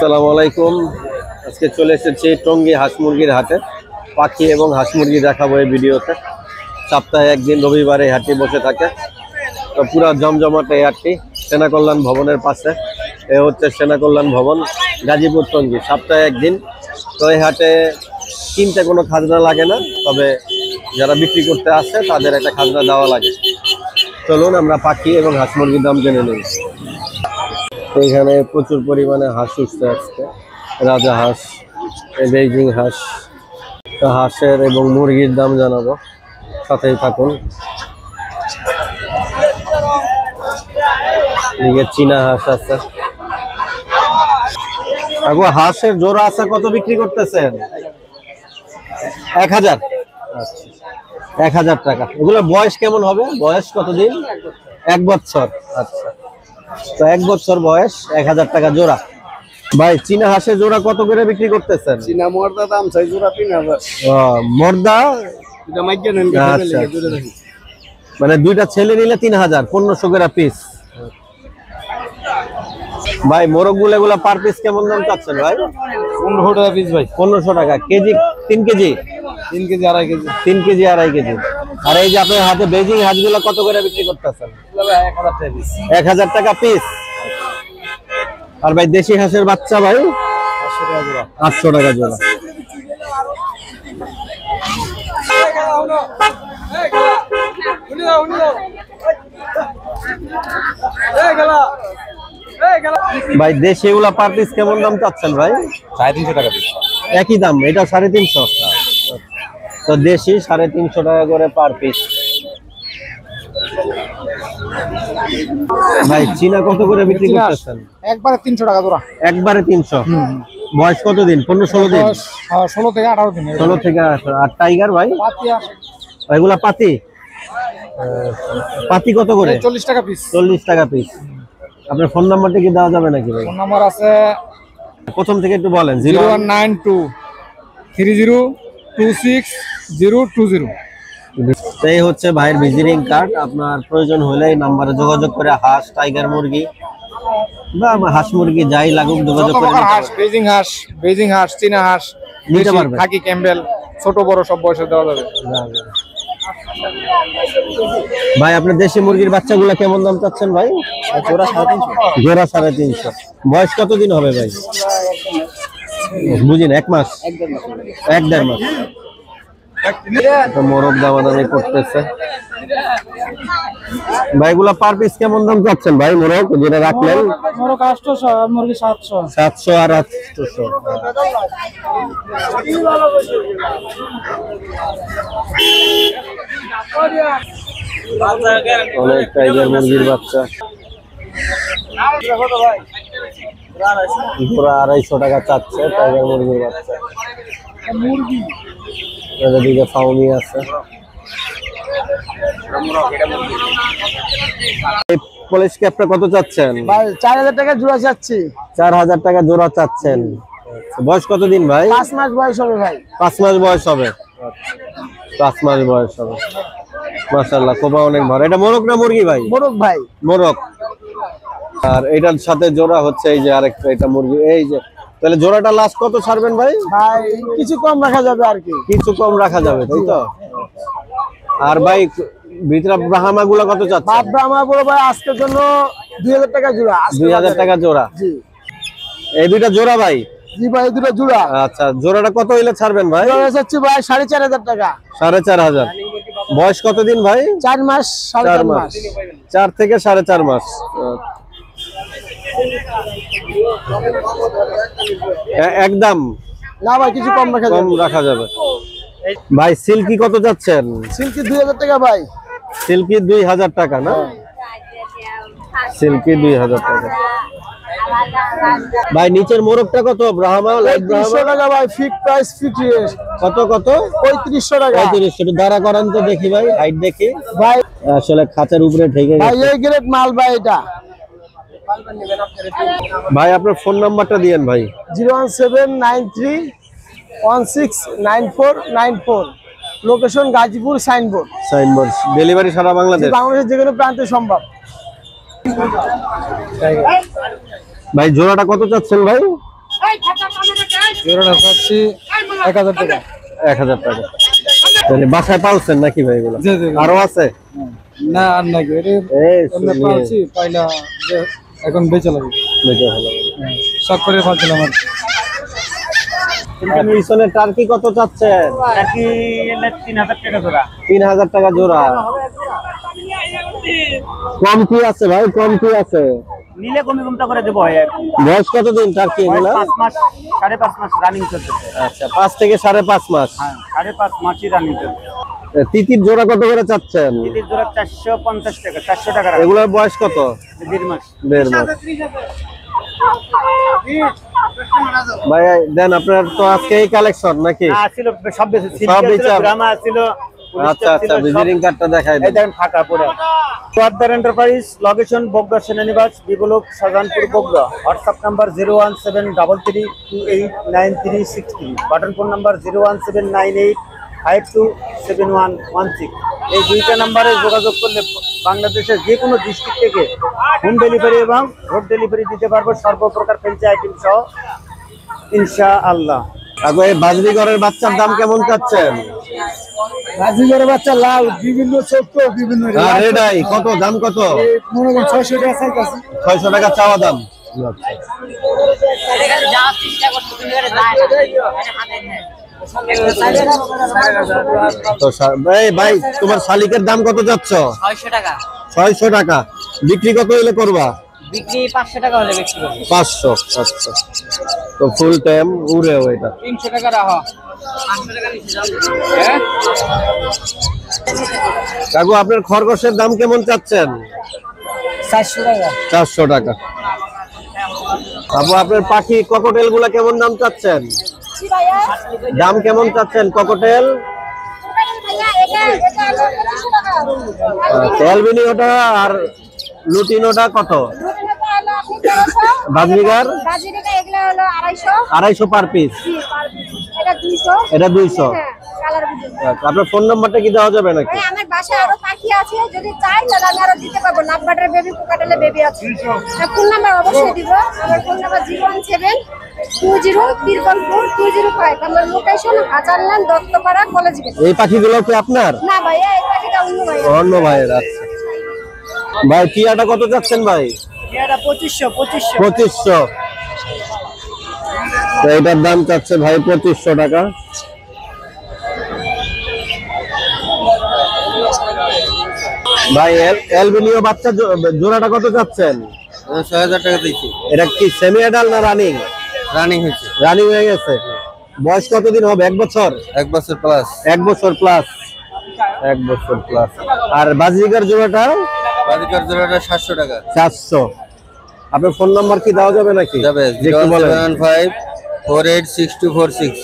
আসসালামু আলাইকুম। আজকে চলে এসেছি টঙ্গী হাঁস মুরগির হাটে। পাখি এবং হাঁস মুরগি দেখাবো এই ভিডিওতে। সপ্তাহে একদিন রবিবারে হাটটি বসে থাকে। তো পুরো জমজমাট এই হাটটি সেনা কল্যাণ ভবনের পাশে। এ হচ্ছে সেনা কল্যাণ ভবন, গাজীপুর টঙ্গী। সপ্তাহে একদিন। তো এই হাটে কিনতে কোনো খাজনা লাগে না, তবে যারা বিক্রি করতে আসে তাদের একটা খাজনা দেওয়া লাগে। চলুন আমরা পাখি এবং হাঁস মুরগির দাম জেনে নিই। এখানে প্রচুর পরিমাণে হাঁস উঠছে আজকে। রাজা হাঁস, বেইজিং হাঁস। তো হাঁসের এবং মুরগির দাম জানাবো, সাথেই থাকুন। এদিকে চীনা হাঁস আছে। হাঁসের জোড়া আছে কত বিক্রি করতেছেন? 1000। আচ্ছা, 1000 টাকা। এগুলো বয়স কেমন হবে? বয়স কতদিন? 1 বছর। আচ্ছা, তো 1 বছর বয়স, 1000 টাকা জোড়া। ভাই চীনা হাঁসের জোড়া কত করে বিক্রি করতেছেন? চীনা মর্দা দাম চাই জোড়া 3000। মর্দা এটা মাইকে নেন। আচ্ছা, মানে দুইটা ছেলে নিলে 3000, 1500 করে পিস। ভাই মোরগ গুলো পার পিস কেমন দাম চাচ্ছেন ভাই? 1500 টাকা পিস ভাই। 1500 টাকা kg. 3 kg? 3 kg 2.5 kg. 3 kg 2.5 kg. আর এই যে আপনার হাতে বেজিং হাঁসগুলো কত করে বিক্রি করতেছেন? 1000 টাকা পিস। 1000 টাকা পিস। আর ভাই দেশি হাঁসের বাচ্চা ভাই? 800 টাকা জোড়া। 800 টাকা জোড়া। ভাই দেশি এগুলা পার পিস কেমন দাম চাচ্ছেন ভাই? 350 টাকা পিস। একই দাম, এটা 350। তো দেশি 350 টাকা করে পার পিস। ভাই চীনা কত করে বিক্রি করতেছেন? একবারে 300 টাকা জোড়া। একবারে 300। বয়স কতদিন? 15-16 দিন? 16 থেকে 18 দিন। 16 থেকে 18। আর টাইগার ভাই? পাতি আছে। এগুলা পাতি? পাতি কত করে? 40 টাকা পিস। 40 টাকা পিস। আপনার ফোন নাম্বারটা কি দেওয়া যাবে নাকি ভাই? ফোন নাম্বার আছে প্রথম থেকে একটু বলেন। 0192 3026 020। এই হচ্ছে ভাইয়ের ভিজিটিং কার্ড। আপনার প্রয়োজন হলে এই নাম্বারে যোগাযোগ করে হাঁস, টাইগার মুরগি বা হাঁস মুরগি যাই লাগুক যোগাযোগ করে হাঁস, বেজিং হাঁস, চীনা হাঁস নিতে পারবেন। খাকি ক্যাম্বেল ছোট বড় সব বয়সে দেওয়া যাবে। ভাই আপনার দেশি মুরগির বাচ্চাগুলো কেমন দাম চাচ্ছেন ভাই? জোড়া 350। জোড়া 350। বয়স কতদিন হবে ভাই? বুঝিন, 1 মাস, 1-1.5 মাস। মোরগ দামাদামি করতেছে। ভাই এগুলা পার পিস কেমন দাম চাচ্ছেন ভাই? মোরগ যেটা রাখলেন? মোরগ 800, মুরগি 700। 700 আর 800। অনেক টাইগার মুরগির বাচ্চা। পুরো 250 টাকা চাচ্ছে টাইগার মুরগির বাচ্চা। এদিকে ফাউমি আছে। পুলিশ ক্যাপটা কত চাচ্ছেন ভাই? 4000 টাকা জোড়া চাচ্ছি। 4000 টাকা জোড়া চাচ্ছেন। বয়স কতদিন ভাই? 5 মাস বয়স হবে ভাই। 5 মাস বয়স হবে। 5 মাস বয়স হবে। মাশাআল্লাহ, কোপা অনেক বড়। এটা মোরগ না মুরগি ভাই? মোরগ ভাই। মোরগ। আর এটার সাথে জোড়া হচ্ছে এই যে আরেকটা, এটা মুরগি। এই যে তাহলে জোড়াটা লাস্ট কত ছাড়বেন ভাই? ভাই কিছু কম রাখা যাবে আর কি। কিছু কম রাখা যাবে, তাই তো? আর ভাই ভিতরে ব্রাহ্মা গুলো কত চাচ্ছেন? ব্রাহ্মা গুলো ভাই আজকের জন্য 2000 টাকা জোড়া। 2000 টাকা জোড়া। জি। এই দুইটা জোড়া ভাই? জি ভাই, দুটো জোড়া। আচ্ছা, জোড়াটা কত হইলে ছাড়বেন ভাই? জোড়া চাচ্ছি ভাই 4500 টাকা। 4500। বয়স কতদিন ভাই? 4 মাস, 4.5 মাস। 4 থেকে 4.5 মাস। একদম না ভাই, কিছু কম রাখা যাবে। ভাই সিল্কি কত যাচ্ছেন? সিল্কি 2000 টাকা ভাই। সিল্কি 2000 টাকা না? সিল্কি 2000 টাকা। ভাই নিচের মোরগটা কত? Brahma, light Brahma? 300 টাকা ভাই, ফিক্স প্রাইস, ফিক্স রেট। কত কত? 3500 টাকা। 3500। একটু দাঁড়া করান তো দেখি ভাই, হাইট দেখি। ভাই আসলে খাঁচার উপরে ঠেকে ভাই গেছে। এই গ্রেড মাল ভাই এটা। ভাই আপনার ফোন নাম্বারটা দিয়েন ভাই। 01793169494। Location Gazipur, signboard. ডেলিভারি সারা বাংলাদেশ? বাংলাদেশের যে কোনো প্রান্তে সম্ভব। ভাই জোড়াটা কত চাচ্ছেন ভাই? জোড়াটা চাচ্ছি 1000 টাকা। 1000 টাকা। তাহলে বাসায় পালছেন নাকি ভাই এগুলো? জি, জি। আরো আছে? না আর নাকি এই অন্য পালছি পাইলা যে এখন বেচে লাগবে। বেঁচে ভালো। শখ করে পালছিলাম আর কি। পিছনে টার্কি কত চাচ্ছেন? টার্কি 3000 টাকা জোড়া। 3000 টাকা জোড়া। কম কি আছে ভাই? কম কি আছে? নিলে কমটা করে দেবো। বয়স কতদিন টার্কি এগুলা? 5 মাস 5.5 মাস রানিং চলছে। আচ্ছা 5 থেকে 5.5 মাস। হ্যাঁ 5.5 মাসই রানিং চলছে। তিতির জোড়া কত করে চাচ্ছেন? তিতির জোড়া 450 টাকা, 400 টাকা। এগুলার বয়স কত? 1.5 মাস। 1.5 মাস। ভাই দেন, আপনার তো আজকে এই কালেকশন নাকি? ছিল সব বেশি সব বেচা? গ্রামা ছিল। আচ্ছা আচ্ছা, ভিজিটিং কার্ডটা দেখাই এই দেন। দেখেন ফাঁকা পড়ে। কোয়াদ্দার এন্টারপ্রাইজ, লোকেশন বগুড়া সেনানিবাস, B block Shahjahanpur Bogura. WhatsApp number 01733289363। Button phone number 01798527116। এই দুইটা নাম্বারে যোগাযোগ করলে বাংলাদেশের যে কোনো ডিস্ট্রিক্ট থেকে হোম ডেলিভারি এবং রোড ডেলিভারি দিতে পারবো, সর্বপ্রকার ফ্যান্সি আইটেম সহ, ইনশাআল্লাহ। কাকু এই বাজরিগরের বাচ্চার দাম কেমন চাচ্ছেন? বাজিগরের বাচ্চা লাল, বিভিন্ন চোখ, বিভিন্ন রেড আই কত দাম? কত? মনে করেন 600 টাকা চাইতেছে। 600 টাকা চাওয়া দাম। তো ভাই তোমার শালিকের দাম কত চাচ্ছ? 600 টাকা। 600 টাকা। বিক্রি কত হইলে করবা? বিক্রি 500 টাকা হলে বিক্রি করব। 500। আচ্ছা, তো ফুল টাইম উড়ে ওইটা 300 টাকা রাখো। 500 টাকা নিচে যাও। হ্যাঁ কাকু আপনার খরগোশের দাম কেমন চাচ্ছেন? 400 টাকা। 400 টাকা। আপু আপনার পাখি ককটেল গুলা কেমন দাম চাচ্ছেন? দাম কেমন চাচ্ছেন ককটেল? অ্যালবিনিওটা আর লুটিনোটা কত? Budgerigar 250 per piece. এটা 200। আপনার ফোন নাম্বারটা কি দেওয়া যাবে নাকি? আমার বাসায় আরো পাখি আছে, যদি চাই তাহলে আমি আরো দিতে পারবো। নাম্বারের বেবি, কোকাটেলে বেবি আছে। ফোন নাম্বার অবশ্যই দিব। আমার ফোন নাম্বার 01720344205। আমার লোকেশন হাজারলান দত্তপাড়া কলেজ গেট। এই পাখিগুলো কি আপনার? না ভাইয়া, এই পাখিটা অন্য ভাইয়া। অন্য ভাইয়ের। আচ্ছা ভাই, টিয়াটা কত চাচ্ছেন ভাই? এটা 2500। 2500। তো এটার দাম চাচ্ছে ভাই 2500 টাকা। ভাই অ্যালবিনিও বাচ্চা জোড়াটা কত চাচ্ছেন? 6000 টাকা দিয়েছি। এটা কি সেমি অ্যাডাল্ট না রানিং? রানিং হয়েছে। রানিং হয়ে গেছে। বয়স কতদিন হবে? 1 বছর? 1 বছর প্লাস। 1 বছর প্লাস। 1 বছর প্লাস। আর বাজিকার জোড়াটা? বাজিকার জোড়াটা 700 টাকা। 400। আপনার ফোন নাম্বার কি দেওয়া যাবে নাকি? যাবে। একটু বলেন। 075486246।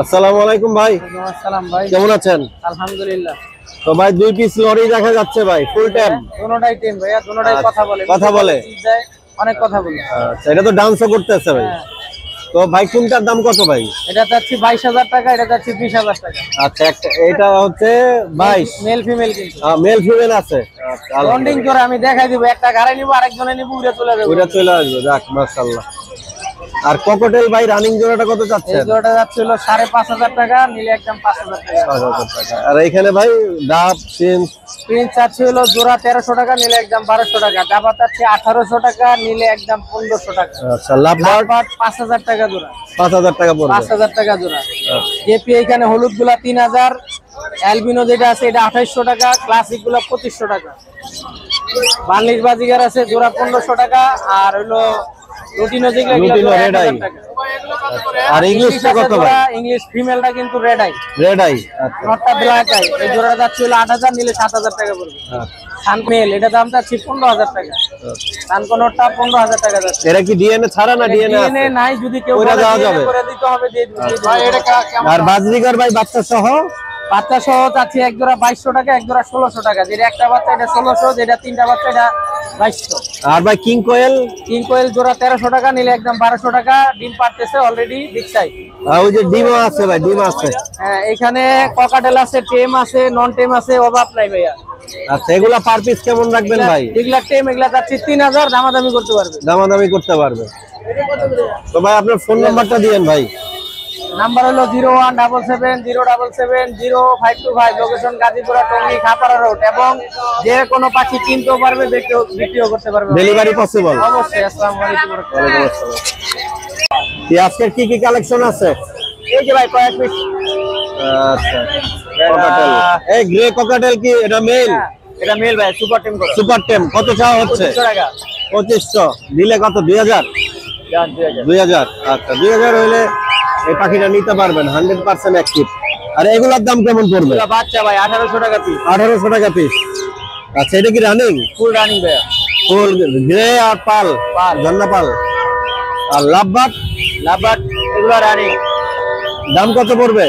আসসালামু আলাইকুম ভাই, আসসালাম ভাই, কেমন আছেন? আলহামদুলিল্লাহ। তো ভাই 2 পিস লরি দেখা যাচ্ছে ভাই, ফুল টাইম। দোনোটাই টিম ভাইয়া, দোনোটাই কথা বলে। কথা বলে? অনেক কথা বলে। আচ্ছা, এটা তো ডান্সও করতেছে ভাই। তো ভাই কোনটার দাম কত ভাই? এটা যাচ্ছে 22000 টাকা, এটা যাচ্ছে 20000 টাকা। আচ্ছা, এটা হচ্ছে 22। মেল ফিমেল কিন্তু। মেল ফিমেল আছে। বন্ডিং করে আমি দেখাই দিব। একটা গাড়ি নিব, আরেকজনে নিব, উড়ে চলে যাবে। ওটা চলে আসবে। যাক মাশাআল্লাহ। আর ককটেল ভাই রানিং জোড়াটা কত এই চাচ্ছেন? জোড়াটা যাচ্ছে হলো 5500 টাকা, নিলে একদম 5000 টাকা। 5000 টাকা। আর এইখানে ভাই ডাব প্রিন্স প্রিন্স চাচ্ছে হলো জোড়া 1300 টাকা, নিলে একদম 1200 টাকা। ডাবা চাচ্ছে 1800 টাকা, নিলে একদম 1500 টাকা। আচ্ছা, লাভবার্ড 5000 টাকা জোড়া। 5000 টাকা পড়বে। 5000 টাকা জোড়া। জেপি এখানে হলুদ গুলা 3000, অ্যালবিনো যেটা আছে এটা 2800 টাকা, ক্লাসিক গুলা 2500 টাকা। বার্লিশ বাজিগার আছে জোড়া 1500 টাকা, আর হলো লুটিনো যেগুলো লুটিনো red eye। আর ইংলিশটা কত ভাই? ইংলিশ ফিমেলটা কিন্তু রেড আই, রেড আই। আচ্ছা নটটা ব্ল্যাক আই। এই জোড়াটা যাচ্ছে হলো 8000, নিলে 7000 টাকা পড়বে। সানমেল এটা দাম যাচ্ছে 15000 টাকা। সানকোনরটা 15000 টাকা যাচ্ছে। এটা কি ডিএনএ ছাড়া না ডিএনএ আছে? ডিএনএ নাই, যদি কেউ ওইটা বলে দেওয়া DNA যাবে? করে দিতে হবে, দিয়ে দিতে হবে। ভাই এটা কেমন? আর বাজরিগার ভাই বাচ্চা সহ বাচ্চা সহ চাচ্ছি এক জোড়া 2200 টাকা, এক জোড়া 1600 টাকা। যেটা একটা বাচ্চা এটা 1600, যেটা তিনটা বাচ্চা এটা 2200। আর ভাই কিং কোয়েল? কিং কোয়েল জোড়া 1300 টাকা, নিলে একদম 1200 টাকা। ডিম পারতেছে অলরেডি, বিগ সাইজ। আর ওই যে ডিমও আছে ভাই, ডিম আছে। হ্যাঁ, এখানে ককাটেল আছে, টেম আছে, নন টেম আছে, অভাব নাই ভাইয়া। আচ্ছা, এগুলা পার পিস কেমন রাখবেন ভাই? এগুলা টেম, এগুলা যাচ্ছে 3000, দামাদামি করতে পারবে। দামাদামি করতে পারবে। তো ভাই আপনার ফোন নাম্বারটা দিয়েন ভাই। নাম্বার হলো 01770770525, লোকেশন গাজীপুরা টঙ্গী খাপাড়া রোড, এবং যে কোনো পাখি কিনতেও পারবে, বিক্রিও করতে পারবে। Delivery possible? অবশ্যই। আসসালামু আলাইকুম। ওয়ালাইকুম আসসালাম। আজকের কি কি কালেকশন আছে? এই যে ভাই কয়েক পিস। আচ্ছা, ককাটেল। এই গ্রে ককাটেল কি এটা মেল? এটা মেল ভাই, সুপার টেম করা। সুপার টেম কত চাওয়া হচ্ছে? 2500 টাকা। 2500 দিলে কত? 2000? জান 2000। 2000। আচ্ছা, 2000 হইলে এই পাখিটা নিতে পারবেন, 100% অ্যাক্টিভ। আর এগুলোর দাম কেমন পড়বে? এগুলা বাচ্চা ভাই 1800 টাকা পিস। 1800 টাকা পিস। আচ্ছা, এটা কি রানিং? ফুল রানিং ভাই। ফুল গ্রে আর পাল, ঝর্ণা পাল। আর লাভবাট? লাভবাট এগুলা রানিং। দাম কত পড়বে?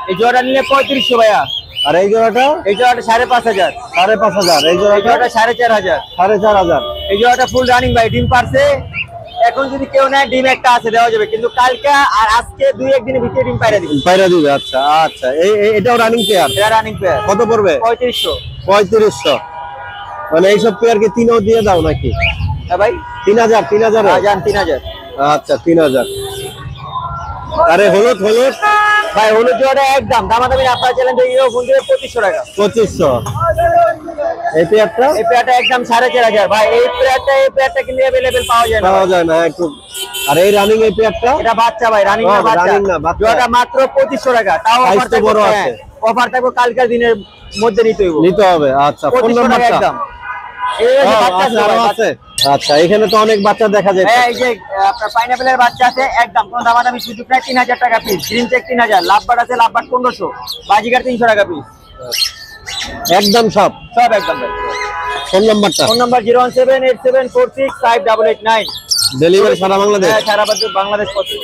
এই জোড়াটা নিলে 3500 ভাইয়া। আর এই জোড়াটা? এই জোড়াটা 5500। 5500। এই এই জোড়াটা? জোড়াটা 4500। 4500। এই জোড়াটা ফুল রানিং ভাই, ডিম পারছে। এখন যদি কেউ নেয়, ডিম একটা আছে, দেওয়া যাবে, কিন্তু কালকে আর আজকে 2-1 দিনের ভিতরে ডিম পাইরা দিবে। পায়রা দিবে। আচ্ছা আচ্ছা, এটাও রানিং পেয়ার? এটা রানিং পেয়ার। কত পড়বে? 3500। 3500। মানে এইসব পেয়ার কি 3ও দিয়ে দাও নাকি? হ্যাঁ ভাই। 3000? 3000? জান 3000। আচ্ছা, 3000। আরে হলুদ ভাই হলুদ জোড়াটা একদম দামাদামি আপনার চ্যালেঞ্জে ফোন দিবে 2500 টাকা। 2500। এই পেয়ারটা? এই পেয়ারটা একদম 4500 ভাই। এই পেয়ারটা কিন্তু अवेलेबल পাওয়া যায় না। পাওয়া যায় না একটু। আর এই রানিং এই পেয়ারটা? এটা বাচ্চা ভাই, রানিং না বাচ্চা। রানিং না বাচ্চা। জোড়াটা মাত্র 2500 টাকা। তাও Size অফার তো বড় আছে। অফার থাকবে কালকের দিনের মধ্যে নিতে হইব। নিতে হবে। আচ্ছা, ফোন 2500 টাকা নাম্বারটা? একদম। এই যে বাচ্চা আছে আরো ভাই, আছে? আচ্ছা, এখানে তো অনেক বাচ্চা দেখা যায়। এই যে আপনার পাইনাপেলের বাচ্চা আছে, একদম কোনো দামাদামি সুযোগ নাই, 3000 টাকা পিস। গ্রিন চেক 3000, লাভবাট আছে, লাভবাট 1500, বাজিগার 300 টাকা পিস। একদম সব একদম ভাই। ফোন নাম্বারটা? Phone number 01787465889। ডেলিভারি সারা বাংলাদেশ? হ্যাঁ, সারা বাংলাদেশ পথে।